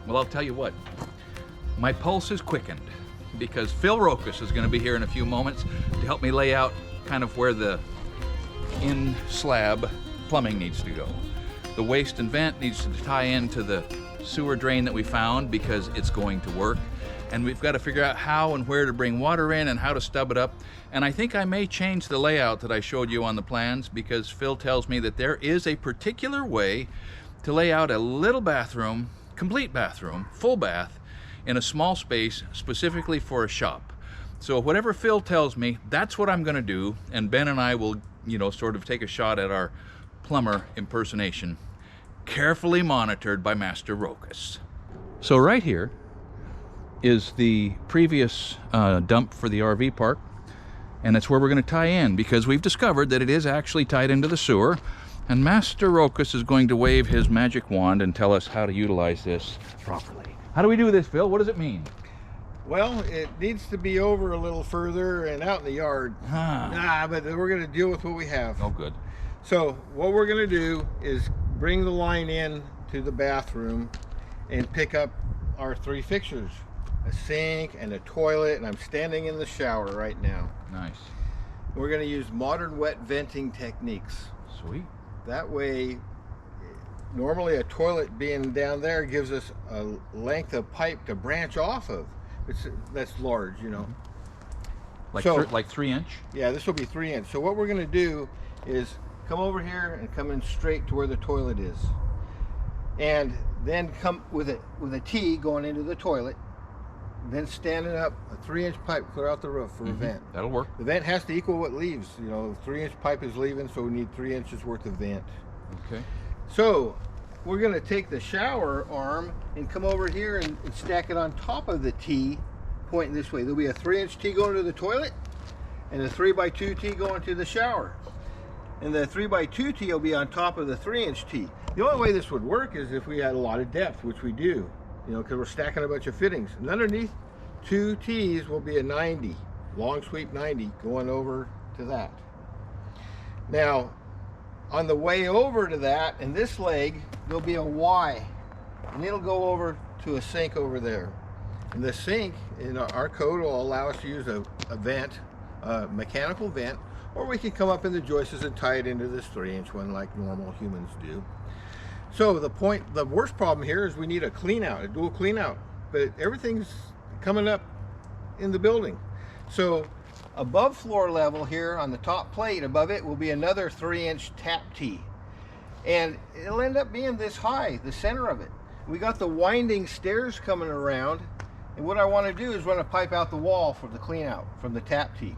Well, I'll tell you what, my pulse is quickened because Phil Rokas is going to be here in a few moments to help me lay out kind of where the in-slab plumbing needs to go. The waste and vent needs to tie into the sewer drain that we found because it's going to work. And we've got to figure out how and where to bring water in and how to stub it up. And I think I may change the layout that I showed you on the plans because Phil tells me that there is a particular way to lay out a little bathroom, complete bathroom, full bath, in a small space specifically for a shop. So whatever Phil tells me, that's what I'm going to do. And Ben and I will, sort of take a shot at our plumber impersonation, carefully monitored by Master Rokas. So right here is the previous dump for the RV park, and it's where we're going to tie in because we've discovered that it is actually tied into the sewer, and Master Rokas is going to wave his magic wand and tell us how to utilize this properly. How do we do this, Phil? What does it mean? Well, it needs to be over a little further and out in the yard. But we're going to deal with what we have. Oh, good. So what we're going to do is bring the line in to the bathroom and pick up our 3 fixtures. A sink and a toilet, and I'm standing in the shower right now. Nice. We're going to use modern wet venting techniques. Sweet. That way, normally a toilet being down there gives us a length of pipe to branch off of. That's large, Like 3 inch? Yeah, this will be 3 inch. So what we're going to do is come over here and come in straight to where the toilet is, and then come with a T going into the toilet. Then standing up a 3-inch pipe clear out the roof for a vent. That'll work. The vent has to equal what leaves. 3-inch pipe is leaving, so we need 3 inches worth of vent. Okay. So we're going to take the shower arm and come over here and stack it on top of the T, pointing this way. There'll be a 3-inch T going to the toilet and a 3x2 T going to the shower. And the 3x2 T will be on top of the 3-inch T. The only way this would work is if we had a lot of depth, which we do. Because we're stacking a bunch of fittings. And underneath 2 T's will be a 90, long sweep 90 going over to that. Now, on the way over to that, in this leg, there'll be a Y, and it'll go over to a sink over there. And the sink, in our code, will allow us to use a vent, a mechanical vent, or we can come up in the joists and tie it into this 3-inch one like normal humans do. So the worst problem here is we need a clean out, a dual clean out, but everything's coming up in the building. So above floor level here on the top plate, above it will be another 3-inch tap T. And it'll end up being this high, the center of it. We got the winding stairs coming around, and what I want to do is run a pipe out the wall for the clean out from the tap T.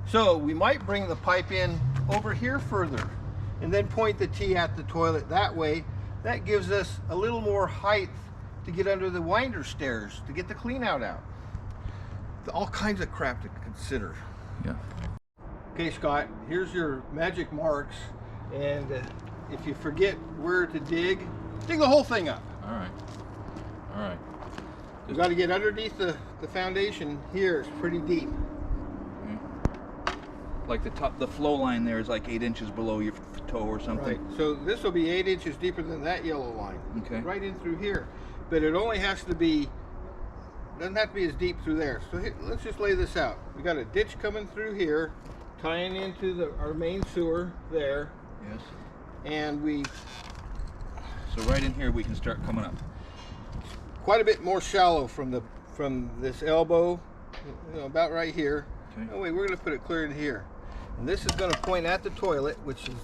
So we might bring the pipe in over here further, and then point the T at the toilet that way. That gives us a little more height to get under the winder stairs to get the clean out. All kinds of crap to consider. Yeah. Okay, Scott, here's your magic marks, and if you forget where to dig the whole thing up. All right. You got to get underneath the foundation here. It's pretty deep. Like the flow line there is like 8 inches below your toe or something. Right. So this will be 8 inches deeper than that yellow line. Okay. Right in through here. But it only has to be, doesn't have to be as deep through there. So here, let's just lay this out. We got a ditch coming through here, tying into our main sewer there. Yes. And so right in here we can start coming up. Quite a bit more shallow from this elbow, about right here. Okay. Oh wait, we're going to put it clear in here. And this is going to point at the toilet, which is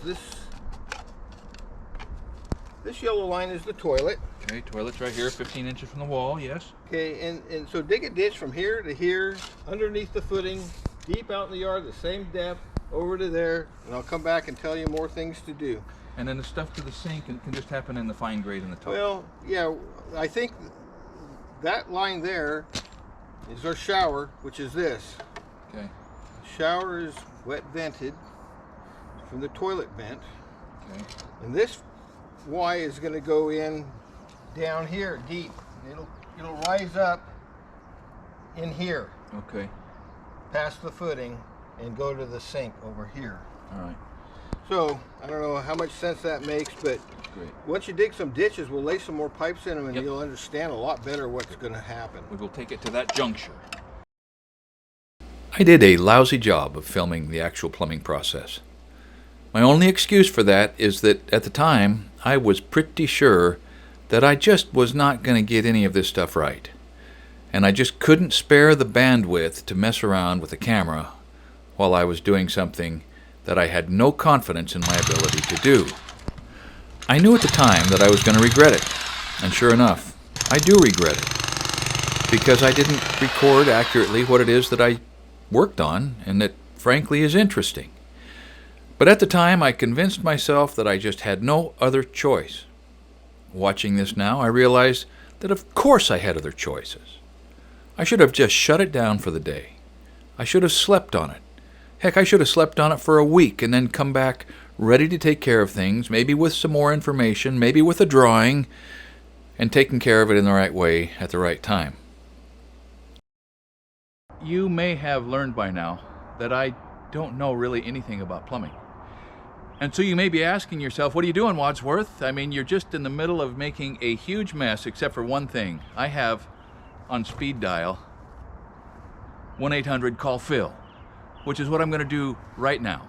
this yellow line is the toilet. Okay, toilet's right here, 15 inches from the wall, yes. Okay, and so dig a ditch from here to here, underneath the footing, deep out in the yard, the same depth, over to there, and I'll come back and tell you more things to do. And then the stuff to the sink can just happen in the fine grade in the top. Well, yeah, I think that line there is our shower, which is this. Okay. Shower is wet vented from the toilet vent. Okay. And this Y is going to go in down here deep. It'll rise up in here. Okay. Past the footing and go to the sink over here. All right. So, I don't know how much sense that makes, but Great. once you dig some ditches, we'll lay some more pipes in them and Yep. you'll understand a lot better what's going to happen. We will take it to that juncture. I did a lousy job of filming the actual plumbing process. My only excuse for that is that at the time I was pretty sure that I just was not going to get any of this stuff right. And I just couldn't spare the bandwidth to mess around with the camera while I was doing something that I had no confidence in my ability to do. I knew at the time that I was going to regret it, and sure enough, I do regret it, because I didn't record accurately what it is that I worked on and that frankly is interesting. But at the time I convinced myself that I just had no other choice. Watching this now, I realize that of course I had other choices. I should have just shut it down for the day. I should have slept on it. Heck, I should have slept on it for a week and then come back ready to take care of things, maybe with some more information, maybe with a drawing, and taking care of it in the right way at the right time. You may have learned by now that I don't know really anything about plumbing. And so you may be asking yourself, what are you doing, Wadsworth? I mean, you're just in the middle of making a huge mess, except for one thing. I have on speed dial 1-800-CALL-PHIL, which is what I'm going to do right now.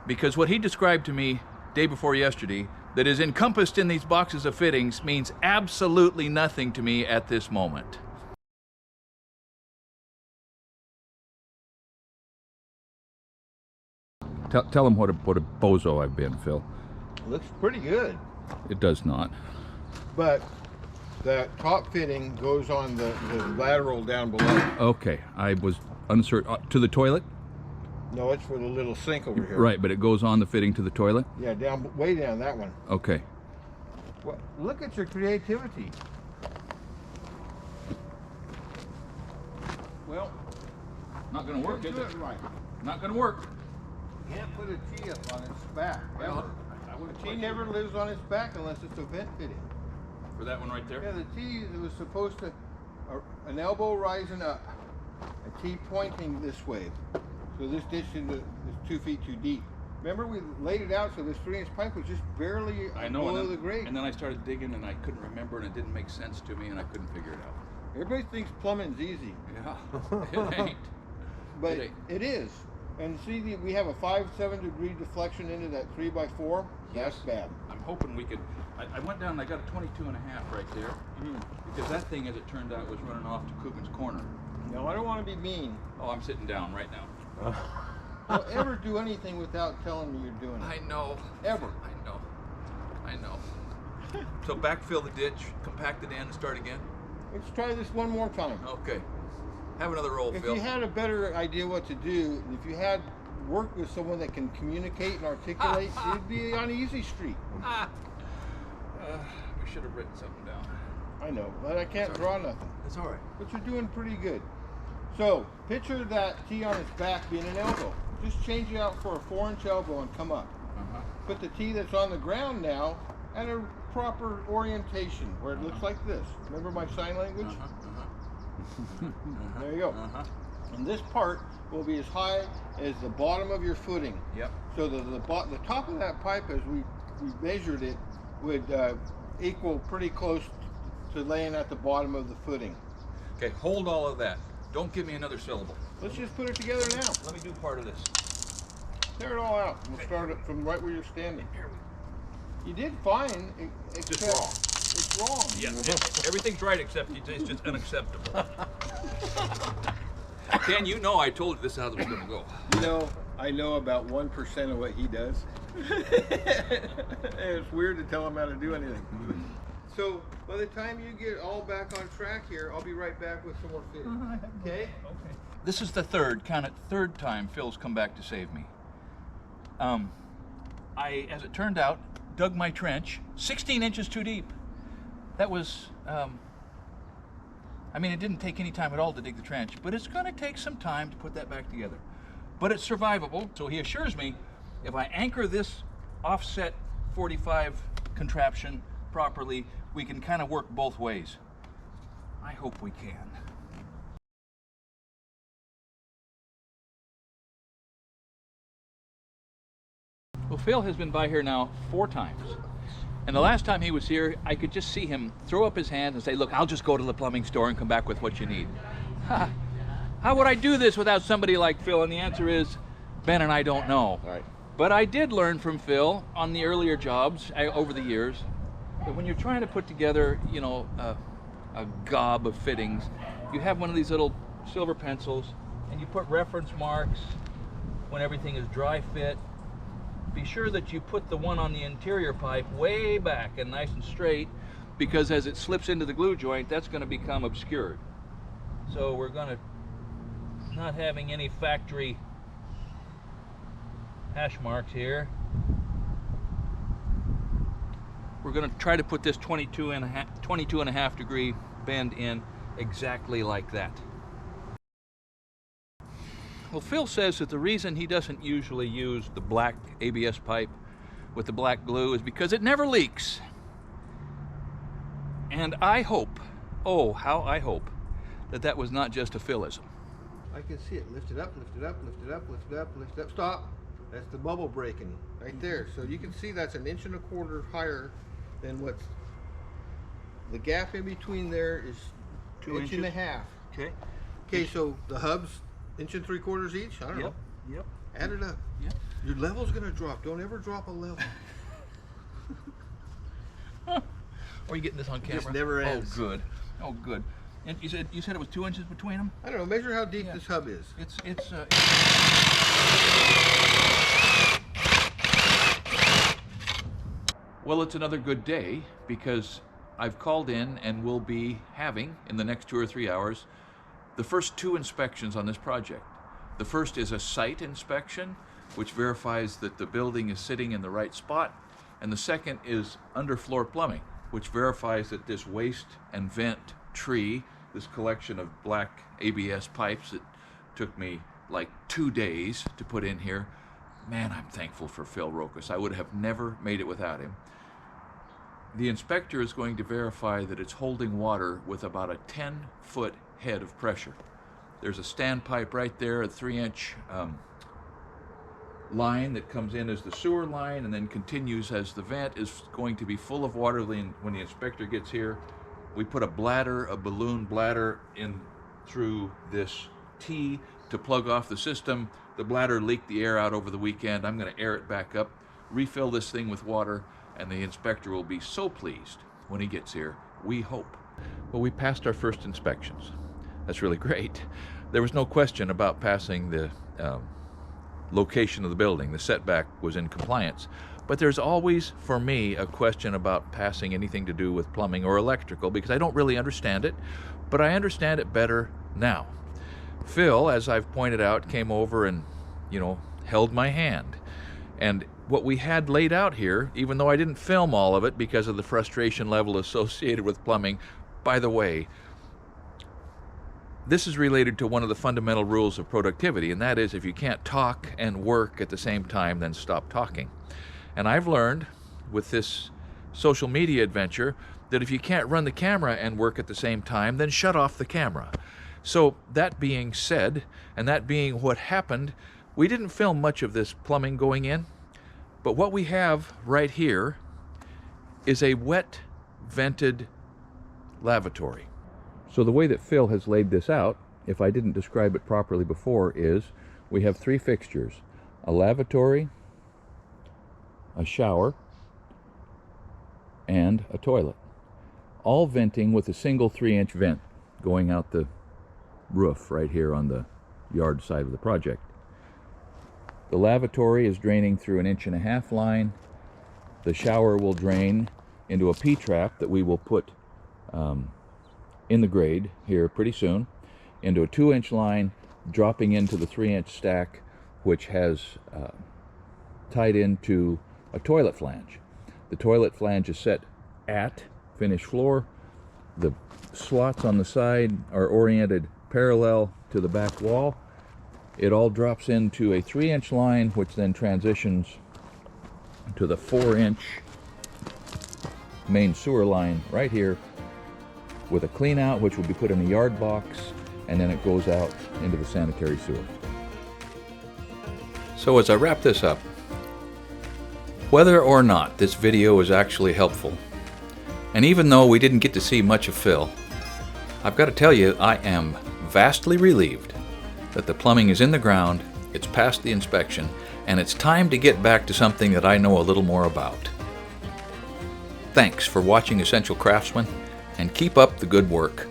Because what he described to me day before yesterday that is encompassed in these boxes of fittings means absolutely nothing to me at this moment. Tell him what a bozo I've been, Phil. Looks pretty good. It does not. But that top fitting goes on the lateral down below. Okay, I was uncertain. To the toilet? No, it's for the little sink over here. Right, but it goes on the fitting to the toilet? Yeah, down, way down that one. Okay. Well, look at your creativity. Well, not going to work, is Do it? it right. Not going to work. You can't put a T up on its back, Well, ever. A T never lives on its back unless it's a vent fitting. For that one right there? Yeah, the T was supposed to, an elbow rising up, a T pointing this way. So this ditch is 2 feet too deep. Remember, we laid it out so this 3-inch pipe was just barely below the grade. And then I started digging and I couldn't remember and it didn't make sense to me and I couldn't figure it out. Everybody thinks plumbing's easy. Yeah, it ain't. But it is. And see, we have a 5-7 degree deflection into that 3x4. That's bad. I'm hoping we could. I went down and I got a 22.5 right there. Because that thing, as it turned out, was running off to Coogan's Corner. No, I don't want to be mean. Oh, I'm sitting down right now. Don't ever do anything without telling me you're doing it. I know. Ever. I know. So backfill the ditch, compact it in, and start again? Let's try this one more time. Okay. Have another roll, If Phil. you had a better idea what to do, if you had worked with someone that can communicate and articulate, you'd be on easy street. We should have written something down. I know, but I can't draw nothing. It's all right. But you're doing pretty good. So, picture that T on its back being an elbow. Just change it out for a 4-inch elbow and come up. Put the T that's on the ground now at a proper orientation where it looks like this. Remember my sign language? There you go. And this part will be as high as the bottom of your footing. Yep. So the top of that pipe, as we measured it, would equal pretty close to laying at the bottom of the footing. Okay, hold all of that. Don't give me another syllable. Let's just put it together now. Let me do part of this. Tear it all out. We'll start it from right where you're standing. You did fine, except Just wrong. it's wrong. Yeah, everything's right except it's just unacceptable. Ken, you know I told you this is how it was going to go. You know, I know about 1% of what he does. It's weird to tell him how to do anything. So by the time you get all back on track here, I'll be right back with some more fitting. Okay? Okay. This is the third time Phil's come back to save me. I, as it turned out, dug my trench 16 inches too deep. That was, I mean, it didn't take any time at all to dig the trench, but it's going to take some time to put that back together. But it's survivable, so he assures me if I anchor this offset 45 contraption properly, we can kind of work both ways. I hope we can. Well, Phil has been by here now 4 times. And the last time he was here, I could just see him throw up his hand and say, look, I'll just go to the plumbing store and come back with what you need. How would I do this without somebody like Phil? And the answer is, Ben and I don't know. Right. But I did learn from Phil on the earlier jobs over the years that when you're trying to put together, you know, a gob of fittings, you have one of these little silver pencils and you put reference marks when everything is dry fit. Be sure that you put the one on the interior pipe way back and nice and straight, because as it slips into the glue joint, that's going to become obscured. So we're going to, not having any factory hash marks here, we're going to try to put this 22 and a half degree bend in exactly like that. Well, Phil says that the reason he doesn't usually use the black ABS pipe with the black glue is because it never leaks. And I hope, oh, how I hope, that that was not just a Philism. I can see it. Lift it up, lift it up, lift it up, lift it up, lift it up. Stop. That's the bubble breaking right there. So you can see that's 1.25 inches higher than what's the gap in between there is 2 inches. 1.5 inches. Okay. Okay, so the hubs 1.75 inches each. I don't know. Yep. Add it up. Yep. Your level's gonna drop. Don't ever drop a level. Are you getting this on camera? This never ends. Oh, good. Oh, good. And you said it was 2 inches between them? I don't know. Measure how deep this hub is. Well, it's another good day because I've called in and will be having, in the next 2 or 3 hours, the first 2 inspections on this project. The first is a site inspection, which verifies that the building is sitting in the right spot. And the second is underfloor plumbing, which verifies that this waste and vent tree, this collection of black ABS pipes that took me like 2 days to put in here. Man, I'm thankful for Phil Rokas. I would have never made it without him. The inspector is going to verify that it's holding water with about a 10-foot head of pressure. There's a standpipe right there, a 3-inch line that comes in as the sewer line and then continues as the vent is going to be full of water. When the inspector gets here, we put a balloon bladder in through this T to plug off the system. The bladder leaked the air out over the weekend. I'm going to air it back up, refill this thing with water, and the inspector will be so pleased when he gets here, we hope. Well, we passed our first inspections. That's really great. There was no question about passing the location of the building. The setback was in compliance. But there's always, for me, a question about passing anything to do with plumbing or electrical because I don't really understand it, but I understand it better now. Phil, as I've pointed out, came over and, held my hand. And what we had laid out here, even though I didn't film all of it because of the frustration level associated with plumbing, by the way, this is related to one of the fundamental rules of productivity, and that is if you can't talk and work at the same time, then stop talking. And I've learned with this social media adventure that if you can't run the camera and work at the same time, then shut off the camera. So that being said, and that being what happened, we didn't film much of this plumbing going in, but what we have right here is a wet vented lavatory. So the way that Phil has laid this out, if I didn't describe it properly before, is we have 3 fixtures: a lavatory, a shower, and a toilet, all venting with a single 3-inch vent going out the roof right here on the yard side of the project. The lavatory is draining through an 1.5 inch line. The shower will drain into a P-trap that we will put in the grade here pretty soon, into a 2-inch line dropping into the 3-inch stack, which has tied into a toilet flange. The toilet flange is set at finished floor. The slots on the side are oriented parallel to the back wall. It all drops into a 3-inch line, which then transitions to the 4-inch main sewer line right here with a clean out, which will be put in a yard box, and then it goes out into the sanitary sewer. So as I wrap this up, Whether or not this video is actually helpful, and even though we didn't get to see much of Phil, I've got to tell you I am vastly relieved that the plumbing is in the ground, it's passed the inspection, and it's time to get back to something that I know a little more about. Thanks for watching Essential Craftsman, and keep up the good work.